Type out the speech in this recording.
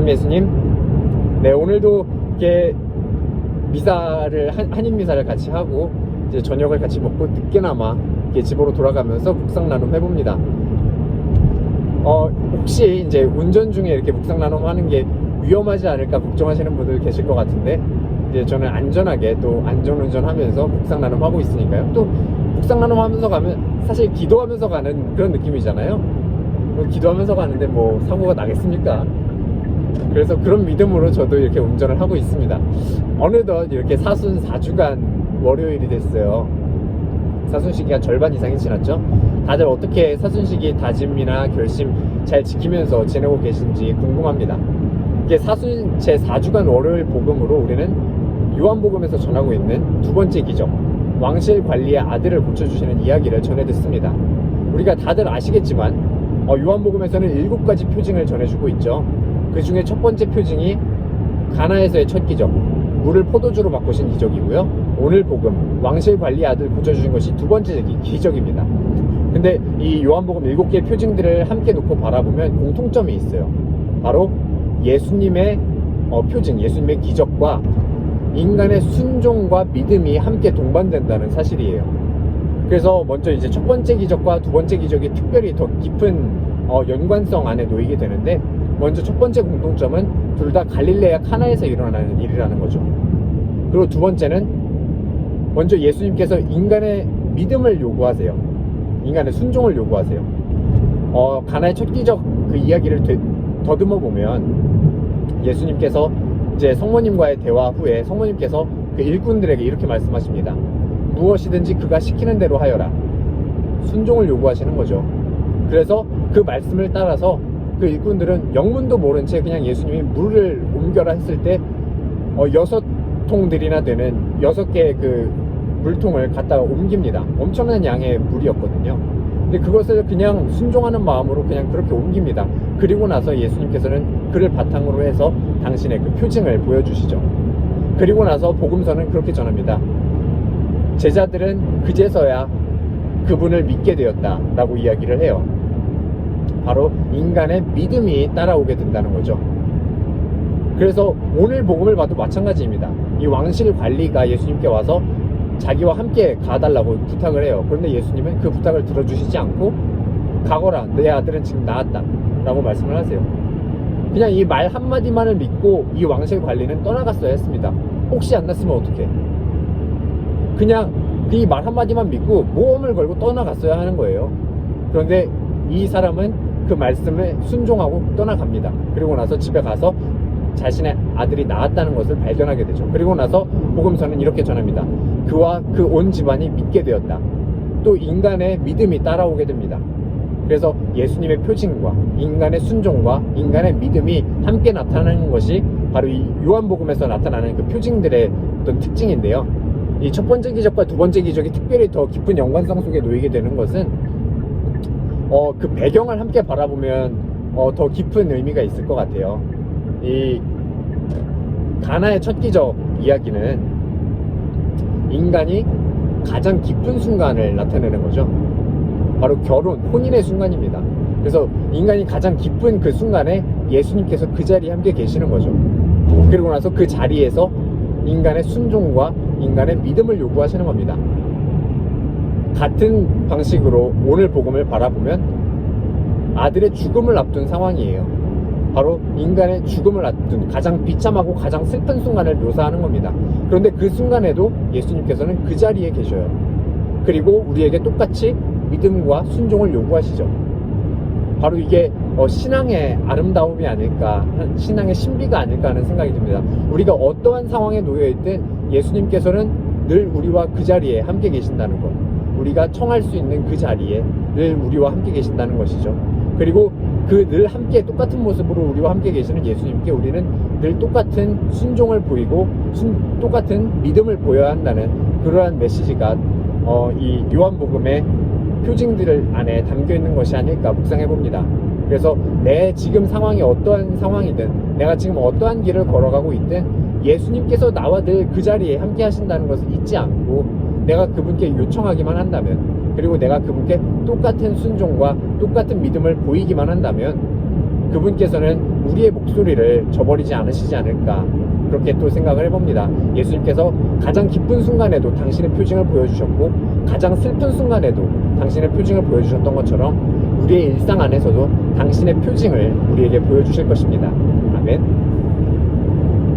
예수님. 네, 오늘도 이렇게 미사를 한인 미사를 같이 하고 이제 저녁을 같이 먹고 늦게나마 이렇게 집으로 돌아가면서 묵상 나눔 해봅니다. 혹시 이제 운전 중에 이렇게 묵상 나눔 하는 게 위험하지 않을까 걱정하시는 분들 계실 것 같은데, 이제 저는 안전하게 또 안전운전하면서 묵상 나눔 하고 있으니까요. 또 묵상 나눔 하면서 가면 사실 기도하면서 가는 그런 느낌이잖아요. 기도하면서 가는데 뭐 사고가 나겠습니까? 그래서 그런 믿음으로 저도 이렇게 운전을 하고 있습니다. 어느덧 이렇게 사순 4주간 월요일이 됐어요. 사순시기가 절반 이상이 지났죠. 다들 어떻게 사순시기 다짐이나 결심 잘 지키면서 지내고 계신지 궁금합니다. 이게 사순 제 4주간 월요일 복음으로 우리는 요한복음에서 전하고 있는 두 번째 기적, 왕실 관리의 아들을 고쳐주시는 이야기를 전해 듣습니다. 우리가 다들 아시겠지만 요한복음에서는 7가지 표징을 전해주고 있죠. 그 중에 첫 번째 표징이 가나에서의 첫 기적, 물을 포도주로 바꾸신 기적이고요. 오늘 복음, 왕실 관리의 아들 고쳐주신 것이 두 번째 기적입니다. 근데 이 요한복음 7개의 표징들을 함께 놓고 바라보면 공통점이 있어요. 바로 예수님의 표징, 예수님의 기적과 인간의 순종과 믿음이 함께 동반된다는 사실이에요. 그래서 먼저 이제 첫 번째 기적과 두 번째 기적이 특별히 더 깊은 연관성 안에 놓이게 되는데, 먼저 첫 번째 공통점은 둘 다 갈릴레아 카나에서 일어나는 일이라는 거죠. 그리고 두 번째는 먼저 예수님께서 인간의 믿음을 요구하세요. 인간의 순종을 요구하세요. 가나의 첫 기적 그 이야기를 더듬어 보면 예수님께서 이제 성모님과의 대화 후에 성모님께서 그 일꾼들에게 이렇게 말씀하십니다. 무엇이든지 그가 시키는 대로 하여라. 순종을 요구하시는 거죠. 그래서 그 말씀을 따라서 그 일꾼들은 영문도 모른 채 그냥 예수님이 물을 옮겨라 했을 때 6통들이나 되는 6개의 그 물통을 갖다가 옮깁니다. 엄청난 양의 물이었거든요. 근데 그것을 그냥 순종하는 마음으로 그냥 그렇게 옮깁니다. 그리고 나서 예수님께서는 그를 바탕으로 해서 당신의 그 표징을 보여주시죠. 그리고 나서 복음서는 그렇게 전합니다. 제자들은 그제서야 그분을 믿게 되었다 라고 이야기를 해요. 바로 인간의 믿음이 따라오게 된다는 거죠. 그래서 오늘 복음을 봐도 마찬가지입니다. 이 왕실 관리가 예수님께 와서 자기와 함께 가달라고 부탁을 해요. 그런데 예수님은 그 부탁을 들어주시지 않고 가거라, 내 아들은 지금 나았다 라고 말씀을 하세요. 그냥 이 말 한마디만을 믿고 이 왕실 관리는 떠나갔어야 했습니다. 혹시 안 났으면 어떡해. 그냥 이 말 한마디만 믿고 모험을 걸고 떠나갔어야 하는 거예요. 그런데 이 사람은 그 말씀에 순종하고 떠나갑니다. 그리고 나서 집에 가서 자신의 아들이 낳았다는 것을 발견하게 되죠. 그리고 나서 복음서는 이렇게 전합니다. 그와 그 온 집안이 믿게 되었다. 또 인간의 믿음이 따라오게 됩니다. 그래서 예수님의 표징과 인간의 순종과 인간의 믿음이 함께 나타나는 것이 바로 이 요한복음에서 나타나는 그 표징들의 어떤 특징인데요. 이 첫 번째 기적과 두 번째 기적이 특별히 더 깊은 연관성 속에 놓이게 되는 것은 그 배경을 함께 바라보면 더 깊은 의미가 있을 것 같아요. 이 가나의 첫 기적 이야기는 인간이 가장 기쁜 순간을 나타내는 거죠. 바로 결혼, 혼인의 순간입니다. 그래서 인간이 가장 기쁜 그 순간에 예수님께서 그 자리에 함께 계시는 거죠. 그리고 나서 그 자리에서 인간의 순종과 인간의 믿음을 요구하시는 겁니다. 같은 방식으로 오늘 복음을 바라보면 아들의 죽음을 앞둔 상황이에요. 바로 인간의 죽음을 앞둔 가장 비참하고 가장 슬픈 순간을 묘사하는 겁니다. 그런데 그 순간에도 예수님께서는 그 자리에 계셔요. 그리고 우리에게 똑같이 믿음과 순종을 요구하시죠. 바로 이게 신앙의 아름다움이 아닐까, 신앙의 신비가 아닐까 하는 생각이 듭니다. 우리가 어떠한 상황에 놓여있든 예수님께서는 늘 우리와 그 자리에 함께 계신다는 것, 우리가 청할 수 있는 그 자리에 늘 우리와 함께 계신다는 것이죠. 그리고 그 늘 함께 똑같은 모습으로 우리와 함께 계시는 예수님께 우리는 늘 똑같은 순종을 보이고 똑같은 믿음을 보여야 한다는 그러한 메시지가 이 요한복음의 표징들 안에 담겨있는 것이 아닐까 묵상해봅니다. 그래서 내 지금 상황이 어떠한 상황이든 내가 지금 어떠한 길을 걸어가고 있든 예수님께서 나와 늘 그 자리에 함께 하신다는 것을 잊지 않고 내가 그분께 요청하기만 한다면, 그리고 내가 그분께 똑같은 순종과 똑같은 믿음을 보이기만 한다면 그분께서는 우리의 목소리를 저버리지 않으시지 않을까, 그렇게 또 생각을 해봅니다. 예수님께서 가장 기쁜 순간에도 당신의 표징을 보여주셨고, 가장 슬픈 순간에도 당신의 표징을 보여주셨던 것처럼 우리의 일상 안에서도 당신의 표징을 우리에게 보여주실 것입니다. 아멘.